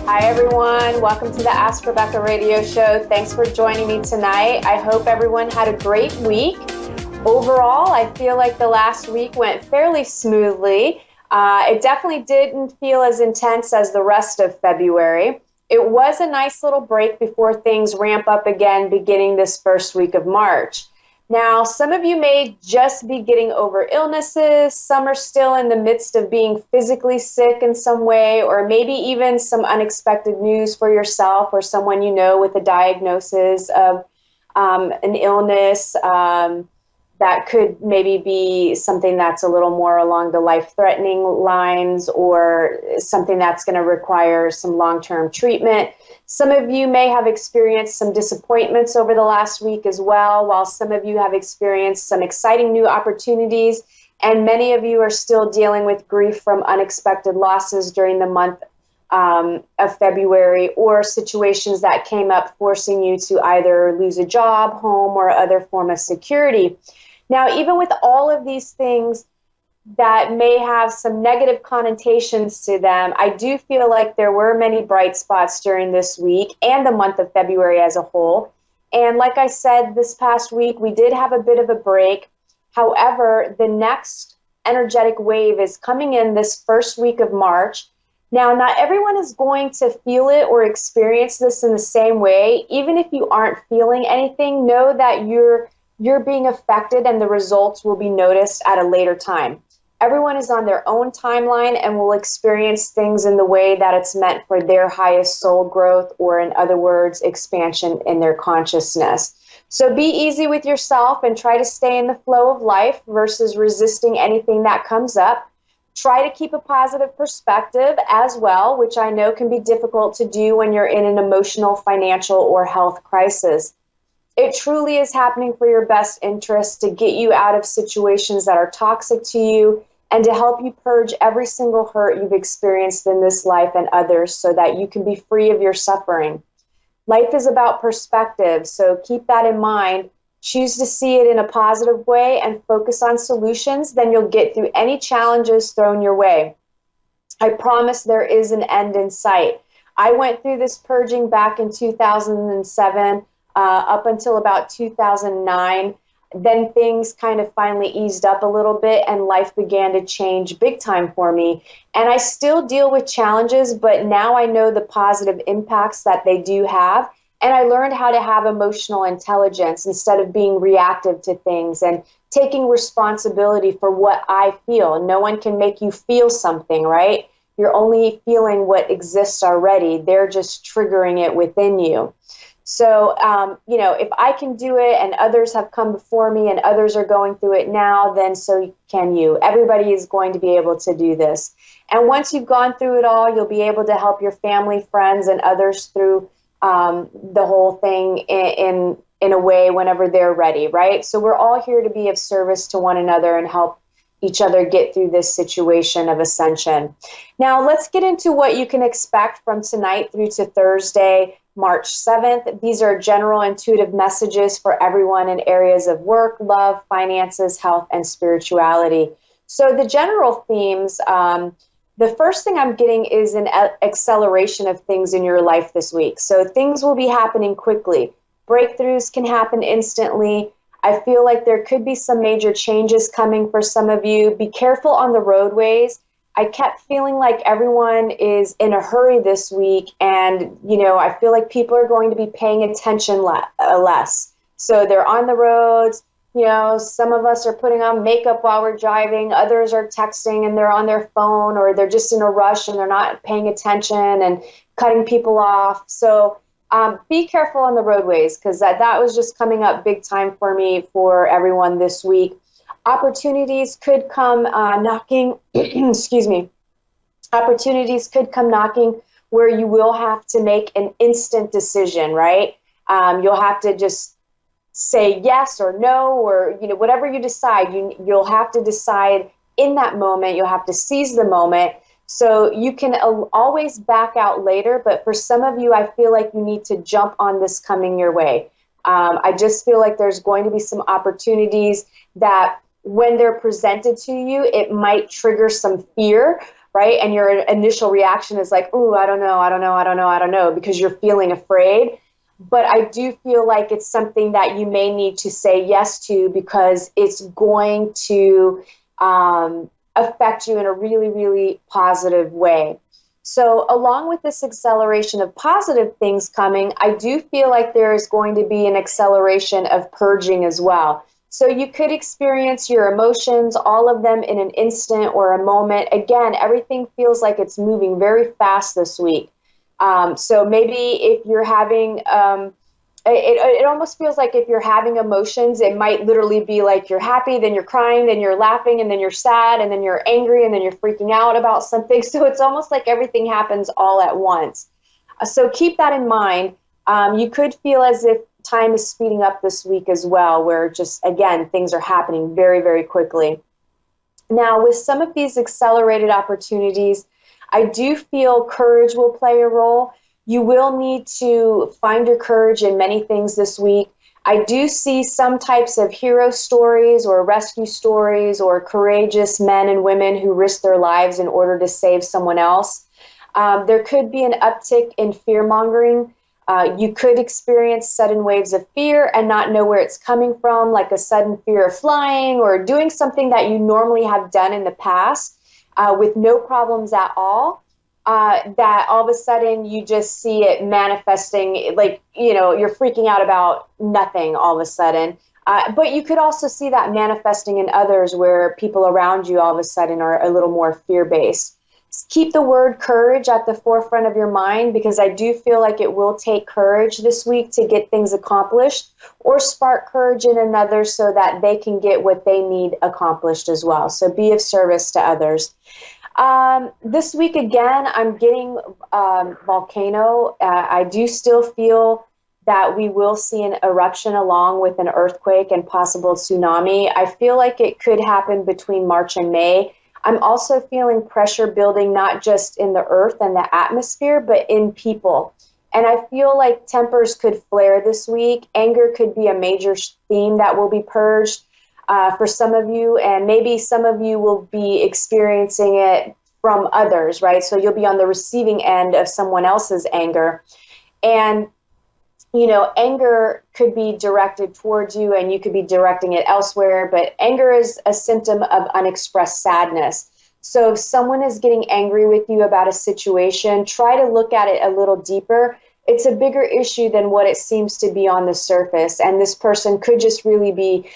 Hi, everyone. Welcome to the Ask Rebecca radio show. Thanks for joining me tonight. I hope everyone had a great week. Overall, I feel like the last week went fairly smoothly. It definitely didn't feel as intense as the rest of February. It was a nice little break before things ramp up again beginning this first week of March. Now, some of you may just be getting over illnesses. Some are still in the midst of being physically sick in some way, or maybe even some unexpected news for yourself or someone you know with a diagnosis of an illness that could maybe be something that's a little more along the life-threatening lines or something that's going to require some long-term treatment. Some of you may have experienced some disappointments over the last week as well, while some of you have experienced some exciting new opportunities, and many of you are still dealing with grief from unexpected losses during the month of February, or situations that came up forcing you to either lose a job, home, or other form of security. Now, even with all of these things that may have some negative connotations to them, I do feel like there were many bright spots during this week and the month of February as a whole. And like I said, this past week, we did have a bit of a break. However, the next energetic wave is coming in this first week of March. Now, not everyone is going to feel it or experience this in the same way. Even if you aren't feeling anything, know that you're being affected and the results will be noticed at a later time. Everyone is on their own timeline and will experience things in the way that it's meant for their highest soul growth, or in other words, expansion in their consciousness. So be easy with yourself and try to stay in the flow of life versus resisting anything that comes up. Try to keep a positive perspective as well, which I know can be difficult to do when you're in an emotional, financial, or health crisis. It truly is happening for your best interest to get you out of situations that are toxic to you and to help you purge every single hurt you've experienced in this life and others so that you can be free of your suffering. Life is about perspective, so keep that in mind. Choose to see it in a positive way and focus on solutions, then you'll get through any challenges thrown your way. I promise there is an end in sight. I went through this purging back in 2007. Up until about 2009, then things kind of finally eased up a little bit and life began to change big time for me. And I still deal with challenges, but now I know the positive impacts that they do have. And I learned how to have emotional intelligence instead of being reactive to things and taking responsibility for what I feel. No one can make you feel something, right? You're only feeling what exists already. They're just triggering it within you. So, if I can do it and others have come before me and others are going through it now, then so can you. Everybody is going to be able to do this. And once you've gone through it all, you'll be able to help your family, friends, and others through the whole thing in a way whenever they're ready, right? So we're all here to be of service to one another and help each other get through this situation of ascension. Now, let's get into what you can expect from tonight through to Thursday, March 7th. These are general intuitive messages for everyone in areas of work, love, finances, health, and spirituality. So the general themes, the first thing I'm getting is an acceleration of things in your life this week. So things will be happening quickly. Breakthroughs can happen instantly. I feel like there could be some major changes coming for some of you. Be careful on the roadways. I kept feeling like everyone is in a hurry this week, and, I feel like people are going to be paying attention less. So they're on the roads. Some of us are putting on makeup while we're driving. Others are texting and they're on their phone, or they're just in a rush and they're not paying attention and cutting people off. So be careful on the roadways, because that was just coming up big time for me, for everyone this week. Opportunities could come knocking, excuse me. Opportunities could come knocking where you will have to make an instant decision, right? You'll have to just say yes or no, or whatever you decide, you'll have to decide in that moment. You'll have to seize the moment. So you can always back out later, but for some of you, I feel like you need to jump on this coming your way. I just feel like there's going to be some opportunities that when they're presented to you, it might trigger some fear, right? And your initial reaction is like, ooh, I don't know, because you're feeling afraid. But I do feel like it's something that you may need to say yes to, because it's going to affect you in a really, really positive way. So along with this acceleration of positive things coming, I do feel like there is going to be an acceleration of purging as well. So you could experience your emotions, all of them in an instant or a moment. Again, everything feels like it's moving very fast this week. So maybe if you're having, it almost feels like if you're having emotions, it might literally be like you're happy, then you're crying, then you're laughing, and then you're sad, and then you're angry, and then you're freaking out about something. So it's almost like everything happens all at once. So keep that in mind. You could feel as if time is speeding up this week as well, where just, again, things are happening very, very quickly. Now, with some of these accelerated opportunities, I do feel courage will play a role. You will need to find your courage in many things this week. I do see some types of hero stories or rescue stories or courageous men and women who risk their lives in order to save someone else. There could be an uptick in fear-mongering. You could experience sudden waves of fear and not know where it's coming from, like a sudden fear of flying or doing something that you normally have done in the past with no problems at all. That all of a sudden you just see it manifesting, like, you're freaking out about nothing all of a sudden. But you could also see that manifesting in others, where people around you all of a sudden are a little more fear-based. Keep the word courage at the forefront of your mind, because I do feel like it will take courage this week to get things accomplished, or spark courage in another so that they can get what they need accomplished as well. So be of service to others. This week, again, I'm getting volcano. I do still feel that we will see an eruption along with an earthquake and possible tsunami. I feel like it could happen between March and May. I'm also feeling pressure building, not just in the earth and the atmosphere, but in people. And I feel like tempers could flare this week. Anger could be a major theme that will be purged for some of you, and maybe some of you will be experiencing it from others, right? So you'll be on the receiving end of someone else's anger. And anger could be directed towards you, and you could be directing it elsewhere, but anger is a symptom of unexpressed sadness. So if someone is getting angry with you about a situation, try to look at it a little deeper. It's a bigger issue than what it seems to be on the surface, and this person could just really be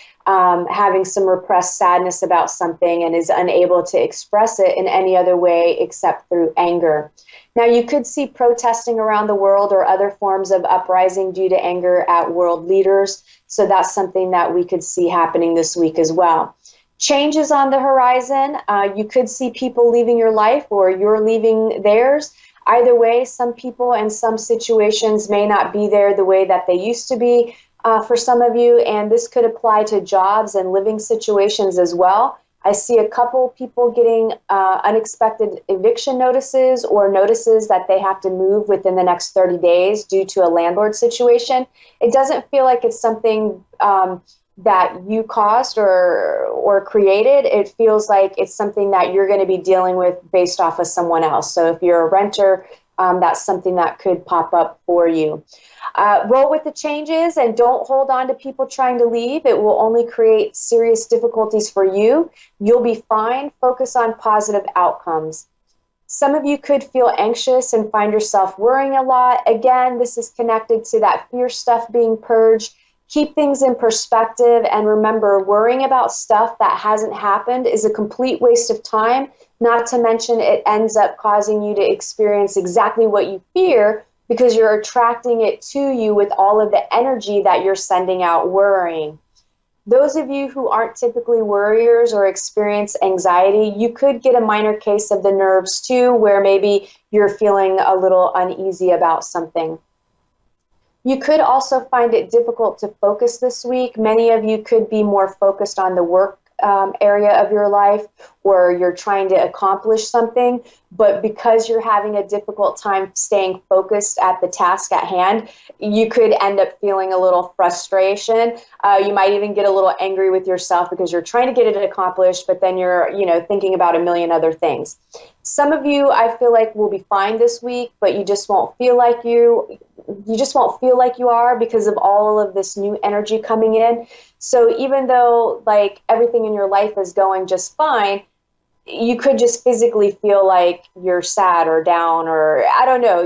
having some repressed sadness about something and is unable to express it in any other way except through anger. Now, you could see protesting around the world or other forms of uprising due to anger at world leaders. So that's something that we could see happening this week as well. Changes on the horizon. You could see people leaving your life, or you're leaving theirs. Either way, some people and some situations may not be there the way that they used to be for some of you, and this could apply to jobs and living situations as well. I see a couple people getting unexpected eviction notices, or notices that they have to move within the next 30 days due to a landlord situation. It doesn't feel like it's something that you caused or created. It feels like it's something that you're going to be dealing with based off of someone else. So if you're a renter, that's something that could pop up for you. Roll with the changes and don't hold on to people trying to leave. It will only create serious difficulties for you. You'll be fine. Focus on positive outcomes. Some of you could feel anxious and find yourself worrying a lot. Again, this is connected to that fear stuff being purged. Keep things in perspective, and remember, worrying about stuff that hasn't happened is a complete waste of time, not to mention it ends up causing you to experience exactly what you fear, because you're attracting it to you with all of the energy that you're sending out worrying. Those of you who aren't typically worriers or experience anxiety, you could get a minor case of the nerves too, where maybe you're feeling a little uneasy about something. You could also find it difficult to focus this week. Many of you could be more focused on the work area of your life, or you're trying to accomplish something, but because you're having a difficult time staying focused at the task at hand, you could end up feeling a little frustration. You might even get a little angry with yourself because you're trying to get it accomplished, but then you're, thinking about a million other things. Some of you, I feel like, will be fine this week, but you just won't feel like you are because of all of this new energy coming in. So even though like everything in your life is going just fine, you could just physically feel like you're sad or down, or I don't know,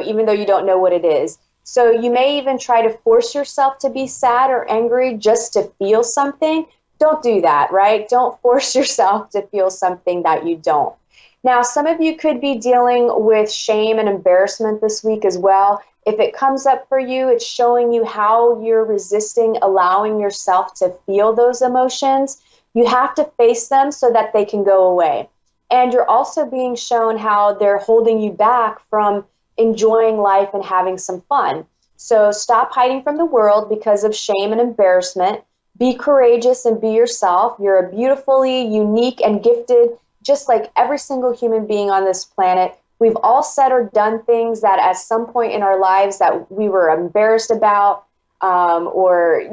even though you don't know what it is. So you may even try to force yourself to be sad or angry just to feel something. Don't do that, right? Don't force yourself to feel something that you don't. Now, some of you could be dealing with shame and embarrassment this week as well. If it comes up for you, it's showing you how you're resisting allowing yourself to feel those emotions. You have to face them so that they can go away. And you're also being shown how they're holding you back from enjoying life and having some fun. So stop hiding from the world because of shame and embarrassment. Be courageous and be yourself. You're a beautifully unique and gifted, just like every single human being on this planet. We've all said or done things that at some point in our lives that we were embarrassed about, or,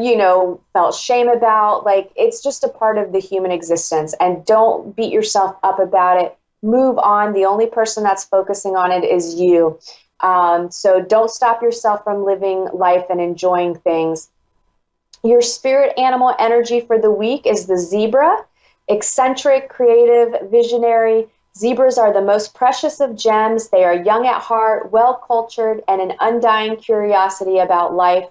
felt shame about. Like, it's just a part of the human existence, and don't beat yourself up about it. Move on. The only person that's focusing on it is you. So don't stop yourself from living life and enjoying things. Your spirit animal energy for the week is the zebra. Eccentric, creative, visionary. Zebras are the most precious of gems. They are young at heart, well-cultured, and an undying curiosity about life.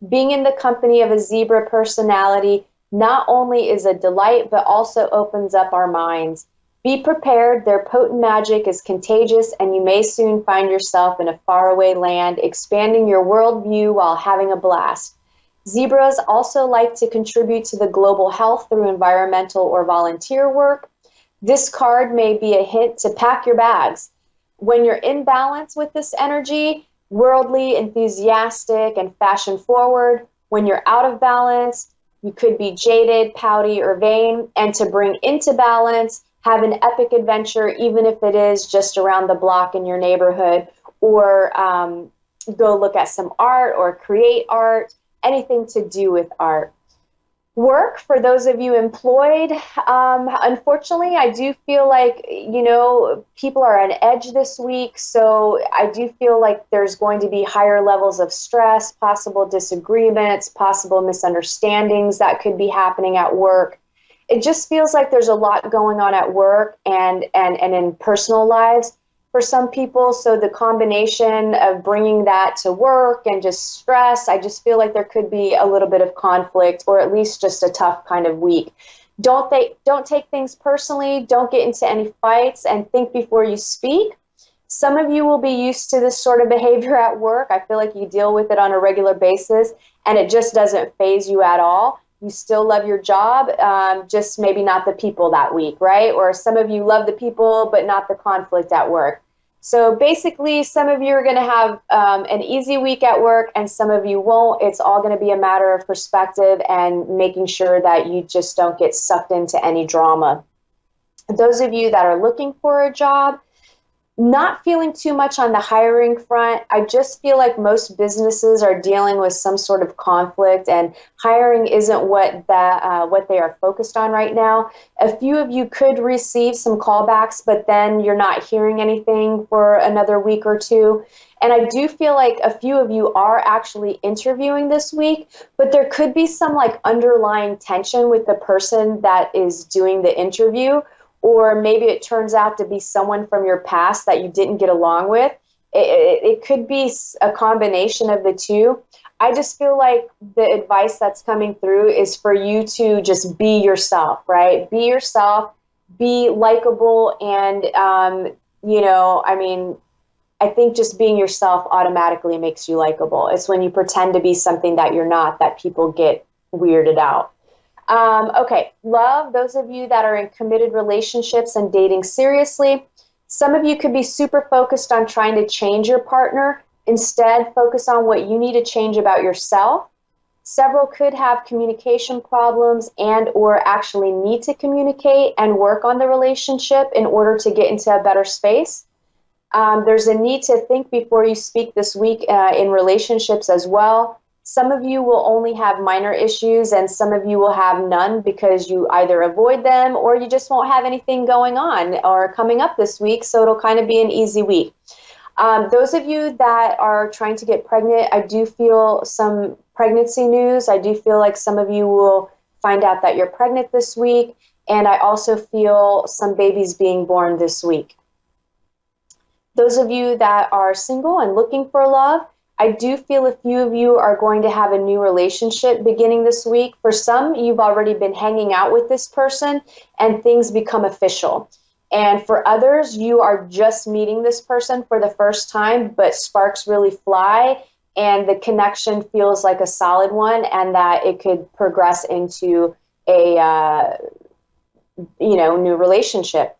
Being in the company of a zebra personality not only is a delight, but also opens up our minds. Be prepared. Their potent magic is contagious, and you may soon find yourself in a faraway land, expanding your worldview while having a blast. Zebras also like to contribute to the global health through environmental or volunteer work. This card may be a hint to pack your bags. When you're in balance with this energy, worldly, enthusiastic, and fashion forward. When you're out of balance, you could be jaded, pouty, or vain. And to bring into balance, have an epic adventure, even if it is just around the block in your neighborhood, or go look at some art or create art, anything to do with art. Work, for those of you employed, unfortunately, I do feel like, people are on edge this week. So I do feel like there's going to be higher levels of stress, possible disagreements, possible misunderstandings that could be happening at work. It just feels like there's a lot going on at work and in personal lives for some people. So the combination of bringing that to work and just stress, I just feel like there could be a little bit of conflict, or at least just a tough kind of week. Don't take things personally. Don't get into any fights, and think before you speak. Some of you will be used to this sort of behavior at work. I feel like you deal with it on a regular basis, and it just doesn't faze you at all. You still love your job, just maybe not the people that week, right? Or some of you love the people, but not the conflict at work. So basically, some of you are going to have an easy week at work, and some of you won't. It's all going to be a matter of perspective and making sure that you just don't get sucked into any drama. Those of you that are looking for a job, not feeling too much on the hiring front. I just feel like most businesses are dealing with some sort of conflict, and hiring isn't what they are focused on right now. A few of you could receive some callbacks, but then you're not hearing anything for another week or two. And I do feel like a few of you are actually interviewing this week, but there could be some like underlying tension with the person that is doing the interview. Or maybe it turns out to be someone from your past that you didn't get along with. It could be a combination of the two. I just feel like the advice that's coming through is for you to just be yourself, right? Be yourself, be likable, and, I think just being yourself automatically makes you likable. It's when you pretend to be something that you're not that people get weirded out. Okay, love, those of you that are in committed relationships and dating seriously, some of you could be super focused on trying to change your partner. Instead, focus on what you need to change about yourself. Several could have communication problems and or actually need to communicate and work on the relationship in order to get into a better space. There's a need to think before you speak this week in relationships as well. Some of you will only have minor issues and some of you will have none because you either avoid them or you just won't have anything going on or coming up this week, so it'll kind of be an easy week. Those of you that are trying to get pregnant, I do feel some pregnancy news. I do feel like some of you will find out that you're pregnant this week, and I also feel some babies being born this week. Those of you that are single and looking for love, I do feel a few of you are going to have a new relationship beginning this week. For some, you've already been hanging out with this person and things become official. And for others, you are just meeting this person for the first time, but sparks really fly and the connection feels like a solid one and that it could progress into a new relationship.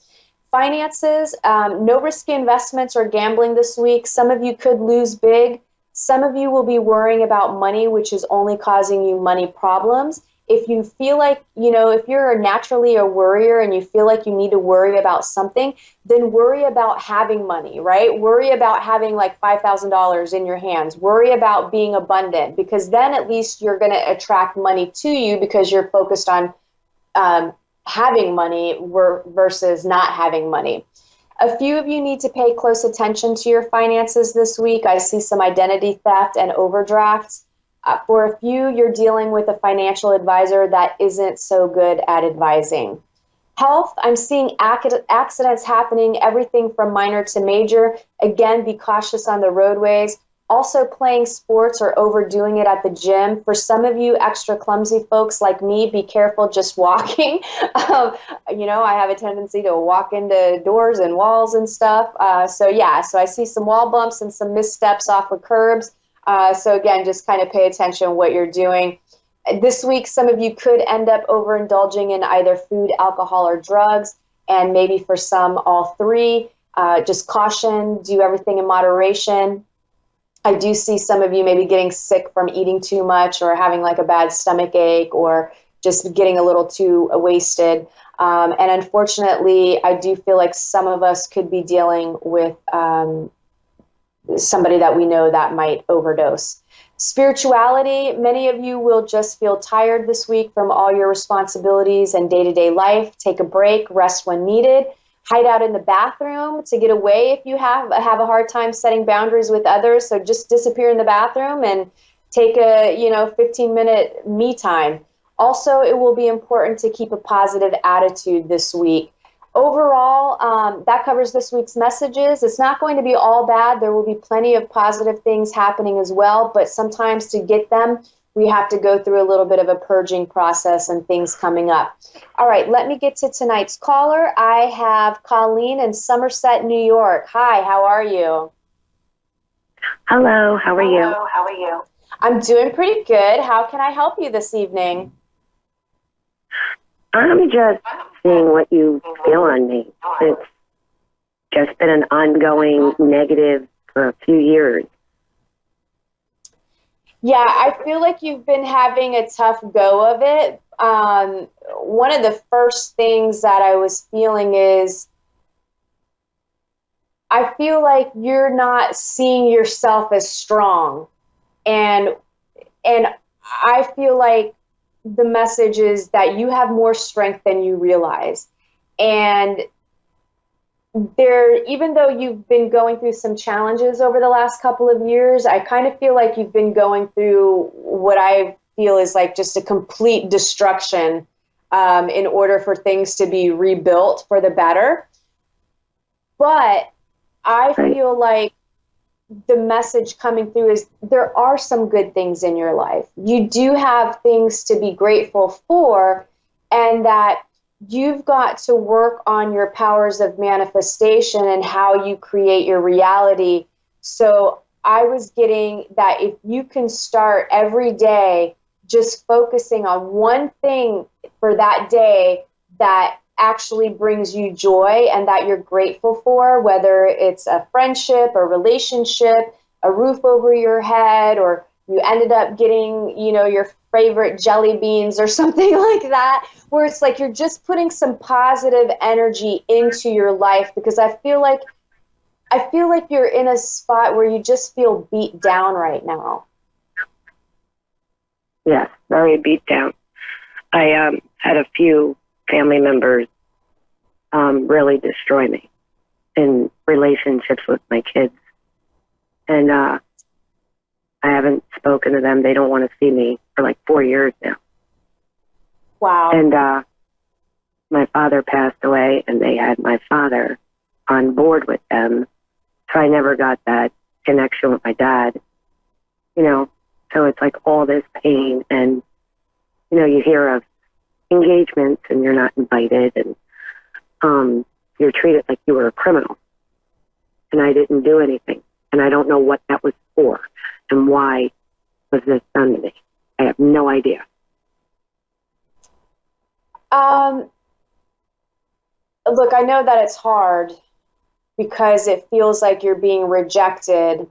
Finances, no risky investments or gambling this week. Some of you could lose big. Some of you will be worrying about money, which is only causing you money problems. If you feel like, if you're naturally a worrier and you feel like you need to worry about something, then worry about having money, right? Worry about having like $5,000 in your hands. Worry about being abundant, because then at least you're going to attract money to you because you're focused on having money versus not having money. A few of you need to pay close attention to your finances this week. I see some identity theft and overdrafts. For a few, you're dealing with a financial advisor that isn't so good at advising. Health, I'm seeing accidents happening, everything from minor to major. Again, be cautious on the roadways. Also playing sports or overdoing it at the gym. For some of you extra clumsy folks like me, be careful just walking. I have a tendency to walk into doors and walls and stuff. So I see some wall bumps and some missteps off of curbs. So again, just kind of pay attention to what you're doing. This week, some of you could end up overindulging in either food, alcohol, or drugs, and maybe for some, all three. Just caution, do everything in moderation. I do see some of you maybe getting sick from eating too much or having like a bad stomach ache or just getting a little too wasted. And unfortunately, I do feel like some of us could be dealing with somebody that we know that might overdose. Spirituality, many of you will just feel tired this week from all your responsibilities and day-to-day life. Take a break, rest when needed. Hide out in the bathroom to get away if you have a hard time setting boundaries with others. So just disappear in the bathroom and take a 15-minute me time. Also, it will be important to keep a positive attitude this week. Overall, that covers this week's messages. It's not going to be all bad. There will be plenty of positive things happening as well, but sometimes to get them, we have to go through a little bit of a purging process and things coming up. All right, let me get to tonight's caller. I have Colleen in Somerset, New York. Hi, how are you? Hello, how are you? How are you? I'm doing pretty good. How can I help you this evening? I'm just seeing what you feel on me. It's just been an ongoing negative for a few years. Yeah, I feel like you've been having a tough go of it. One of the first things that I was feeling is I feel like you're not seeing yourself as strong. And I feel like the message is that you have more strength than you realize. And even though you've been going through some challenges over the last couple of years, I kind of feel like you've been going through what I feel is like just a complete destruction in order for things to be rebuilt for the better. But I feel like the message coming through is there are some good things in your life. You do have things to be grateful for, and that you've got to work on your powers of manifestation and how you create your reality. So I was getting that if you can start every day just focusing on one thing for that day that actually brings you joy and that you're grateful for, whether it's a friendship, a relationship, a roof over your head, or you ended up getting, your favorite jelly beans or something like that, where it's like you're just putting some positive energy into your life, because I feel like you're in a spot where you just feel beat down right now. Yes, very beat down. I had a few family members really destroy me in relationships with my kids. And I haven't spoken to them. They don't want to see me for like 4 years now. Wow. And my father passed away, and they had my father on board with them. So I never got that connection with my dad, So it's like all this pain, and, you hear of engagements and you're not invited, and you're treated like you were a criminal. And I didn't do anything. And I don't know what that was for and why was this done to me. I have no idea. Look, I know that it's hard because it feels like you're being rejected.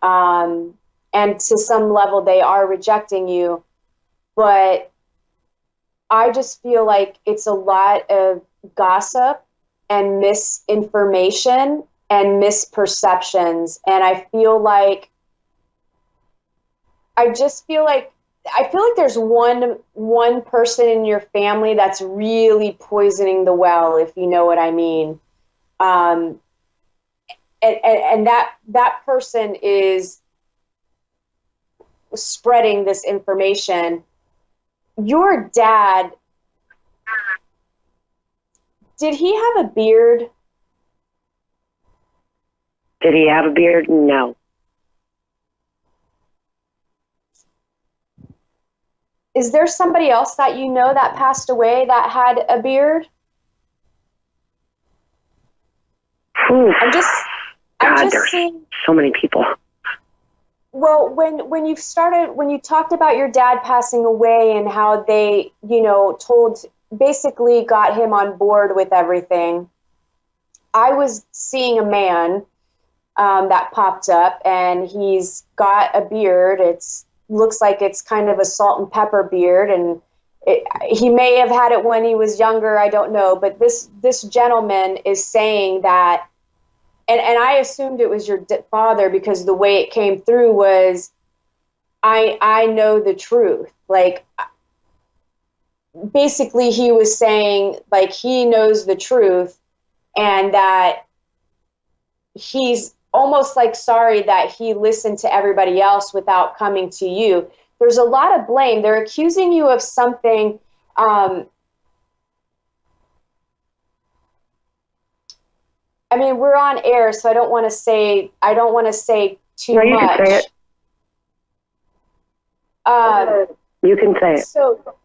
And to some level, they are rejecting you. But I just feel like it's a lot of gossip and misinformation and misperceptions. And I feel like there's one person in your family that's really poisoning the well, if you know what I mean. And that person is spreading this information. Your dad, did he have a beard? Did he have a beard? No. Is there somebody else that you know that passed away that had a beard? I'm just seeing so many people. Well, when you talked about your dad passing away and how they, basically got him on board with everything, I was seeing a man that popped up, and he's got a beard. Looks like it's kind of a salt and pepper beard, and he may have had it when he was younger, I don't know, but this gentleman is saying that, and I assumed it was your father because the way it came through was, I know the truth. Like, basically he was saying, like, he knows the truth, and that he's almost like sorry that he listened to everybody else without coming to you. There's a lot of blame. They're accusing you of something. I mean, we're on air, so I don't want to say too much. You can say it. You can say it. So,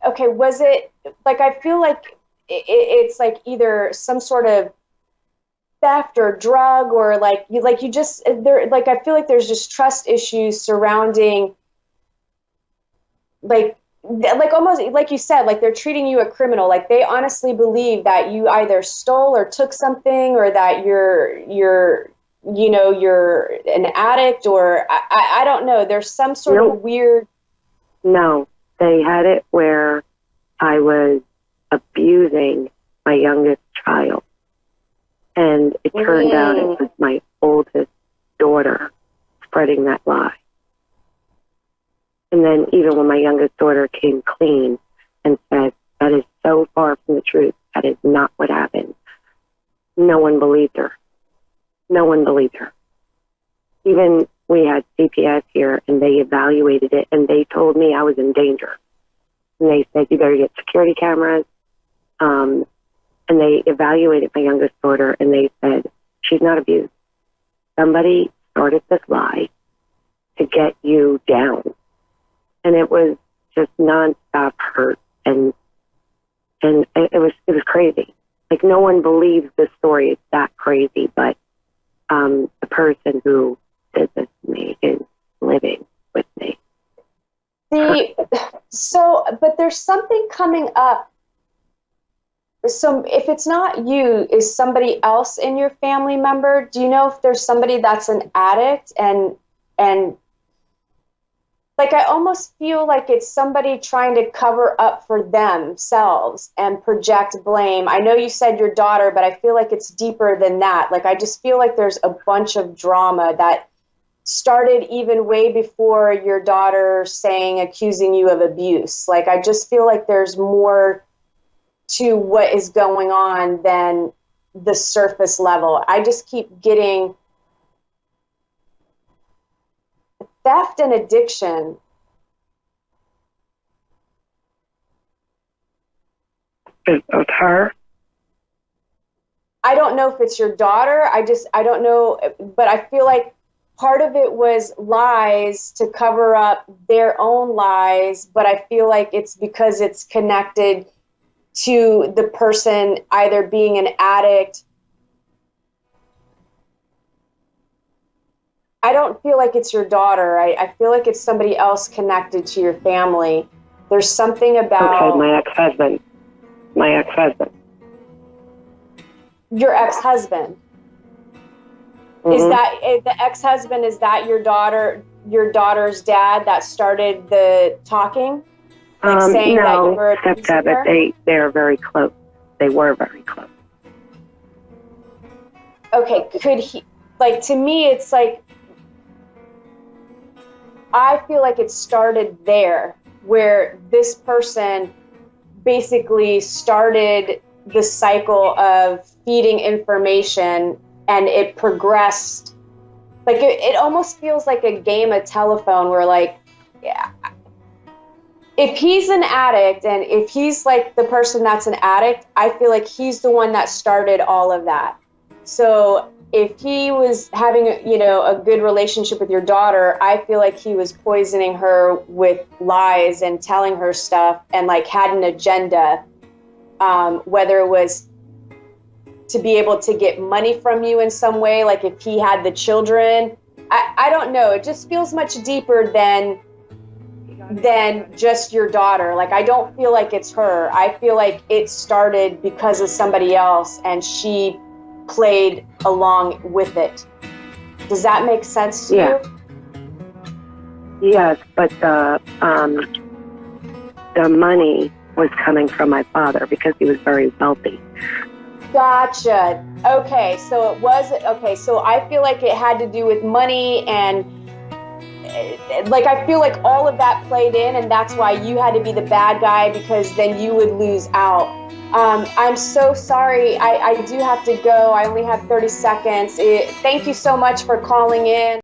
okay, was it, like, I feel like it's like either some sort of theft or drug, or like you just, there, like, I feel like there's just trust issues surrounding, like almost like you said, like they're treating you a criminal. Like they honestly believe that you either stole or took something, or that you're an addict, or I don't know. There's some sort of weird. No, they had it where I was abusing my youngest child. And it turned out it was my oldest daughter spreading that lie. And then even when my youngest daughter came clean and said, that is so far from the truth, that is not what happened, no one believed her. No one believed her. Even we had CPS here, and they evaluated it, and they told me I was in danger. And they said, you better get security cameras. And they evaluated my youngest daughter, and they said, she's not abused. Somebody started this lie to get you down. And it was just nonstop hurt, and it was crazy. Like, no one believes this story is that crazy, but the person who did this to me is living with me. But there's something coming up. So if it's not you, is somebody else in your family member? Do you know if there's somebody that's an addict and like I almost feel like it's somebody trying to cover up for themselves and project blame. I know you said your daughter, but I feel like it's deeper than that. Like I just feel like there's a bunch of drama that started even way before your daughter accusing you of abuse. Like I just feel like there's more to what is going on than the surface level. I just keep getting theft and addiction. Of her? I don't know if it's your daughter. I don't know, but I feel like part of it was lies to cover up their own lies, but I feel like it's because it's connected to the person either being an addict. I don't feel like it's your daughter. I feel like it's somebody else connected to your family. There's something about... Okay, my ex-husband. Your ex-husband. Mm-hmm. Is that the ex-husband? Is that your daughter's dad that started the talking? Like saying that you were abusing her? But they're very close. They were very close. Okay, could he, like, to me, it's like, I feel like it started there, where this person basically started the cycle of feeding information, and it progressed. Like, it almost feels like a game of telephone where, like, yeah, if he's an addict and if he's like the person that's an addict, I feel like he's the one that started all of that. So if he was having, a good relationship with your daughter, I feel like he was poisoning her with lies and telling her stuff and like had an agenda, whether it was to be able to get money from you in some way, like if he had the children. I don't know. It just feels much deeper than just your daughter. Like, I don't feel like it's her. I feel like it started because of somebody else and she played along with it. Does that make sense to you? Yes, but the money was coming from my father because he was very wealthy. Gotcha. Okay, so it was, so I feel like it had to do with money, and like I feel like all of that played in, and that's why you had to be the bad guy, because then you would lose out. I'm so sorry. I do have to go. I only have 30 seconds. Thank you so much for calling in.